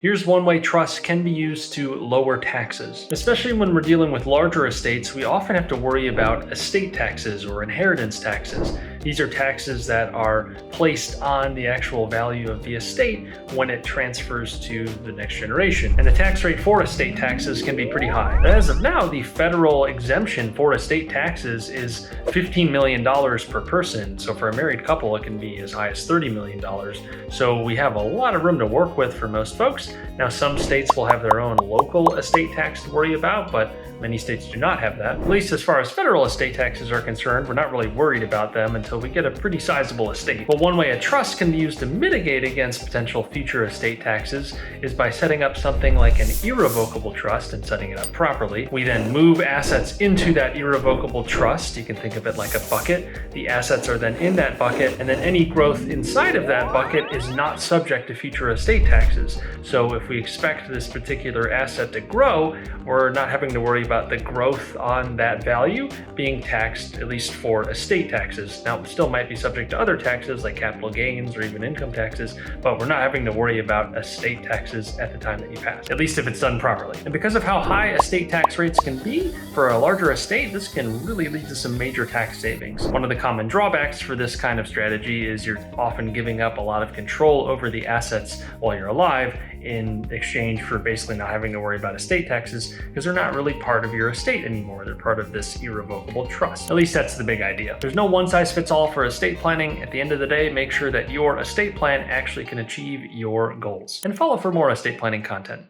Here's one way trusts can be used to lower taxes. Especially when we're dealing with larger estates, we often have to worry about estate taxes or inheritance taxes. These are taxes that are placed on the actual value of the estate when it transfers to the next generation. And the tax rate for estate taxes can be pretty high. As of now, the federal exemption for estate taxes is $15 million per person. So for a married couple, it can be as high as $30 million. So we have a lot of room to work with for most folks. Now, some states will have their own local estate tax to worry about, but many states do not have that. At least as far as federal estate taxes are concerned, we're not really worried about them until we get a pretty sizable estate. But one way a trust can be used to mitigate against potential future estate taxes is by setting up something like an irrevocable trust and setting it up properly. We then move assets into that irrevocable trust. You can think of it like a bucket. The assets are then in that bucket, and then any growth inside of that bucket is not subject to future estate taxes. So if we expect this particular asset to grow, we're not having to worry about the growth on that value being taxed, at least for estate taxes. Now, it still might be subject to other taxes like capital gains or even income taxes, but we're not having to worry about estate taxes at the time that you pass, at least if it's done properly. And because of how high estate tax rates can be for a larger estate, this can really lead to some major tax savings. One of the common drawbacks for this kind of strategy is you're often giving up a lot of control over the assets while you're alive in exchange for basically not having to worry about estate taxes because they're not really part of your estate anymore. They're part of this irrevocable trust. At least that's the big idea. There's no one size fits all for estate planning. At the end of the day, make sure that your estate plan actually can achieve your goals. And follow for more estate planning content.